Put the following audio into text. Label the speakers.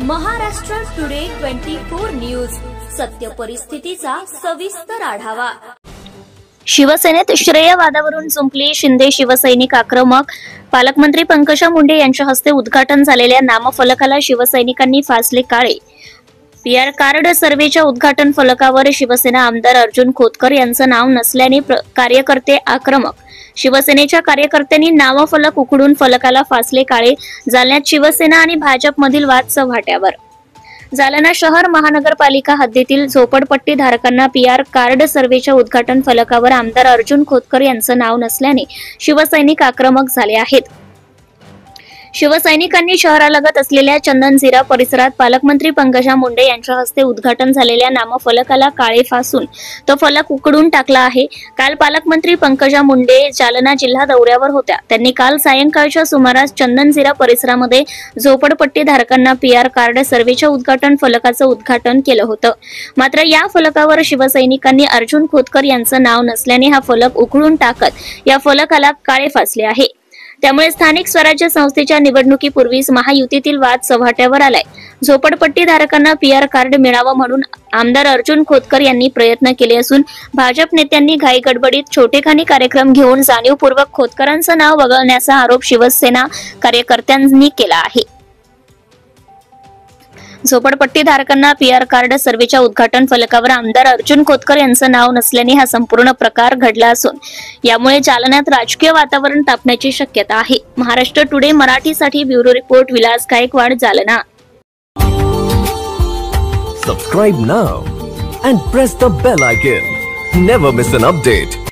Speaker 1: Maharashtra today 24 news, सत्य परिस्थितीचा सविस्तर आढावा।
Speaker 2: शिवसेनेत श्रेयवादावरून जुंपली शिंदे शिवसैनिक आक्रमक। पालकमंत्री पंकजा मुंडे यांच्या हस्ते उद्घाटन झालेल्या नामफलकाला शिवसैनिकांनी फासले काळे। पीआर कार्ड सर्वेच्या उद्घाटन फलकावर शिवसेना आमदार अर्जुन खोतकर यांचं नाव नसल्याने कार्यकर्ते आक्रमक। शिवसेनेच्या कार्यकर्त्यांनी नामफलक उखडून फलकाला फासले काळे। जालन्यात शिवसेना आणि भाजपमधील वाद चव्हाट्यावर। जालना शहर महानगरपालिका हद्दीतील झोपडपट्टी धारकांना पीआर कार्ड सर्वेच्या उद्घाटन फलकावर आमदार अर्जुन खोतकर यांचं नाव नसल्याने शिवसैनिक आक्रमक झाले आहेत। शिवसैनिकांनी शहरालगत असलेल्या चंदनझिरा परिसरात पालकमंत्री पंकजा मुंडे यांच्या हस्ते उद्घाटन झालेल्या नामफलकाला काळे फासून तो फलक उकडून टाकला आहे। काल पालकमंत्री पंकजा मुंडे जालना जिल्हा दौऱ्यावर होत्या। त्यांनी काल सायंकाळच्या सुमारास चंदनझिरा परिसरामध्ये झोपडपट्टी धारकांना पीआर कार्ड सर्वेच्या उद्घाटन फलकाचं उद्घाटन केलं होतं। मात्र या फलकावर शिवसैनिकांनी अर्जुन खोतकर यांचं नाव नसल्याने हा फलक उखडून टाकत या फलकाला काळे फासले आहे। त्यामुळे स्थानिक स्वराज्य संस्थेच्या निवडणुकीपूर्वीच महायुतीतील वाद चव्हाट्यावर आलाय। झोपडपट्टी धारकांना पीआर कार्ड मिळावं म्हणून आमदार अर्जुन खोतकर यांनी प्रयत्न केले असून भाजप नेत्यांनी घाईगडबडीत छोटेखानी कार्यक्रम घेऊन जाणीवपूर्वक खोतकरांचं नाव वगळण्याचा आरोप शिवसेना कार्यकर्त्यांनी केला आहे। झोपडपट्टी धारकांना पीआर कार्ड सर्वेच्या उद्घाटन फलकावर आमदार अर्जुन खोतकर यांचं नाव नसल्याने हा संपूर्ण प्रकार घडला असून यामुळे जालन्यात राजकीय वातावरण तापण्याची शक्यता आहे। महाराष्ट्र टुडे मराठीसाठी bureau report Vilas Gaikwad, Jalna.
Speaker 3: Subscribe now and press the bell icon. Never miss an update.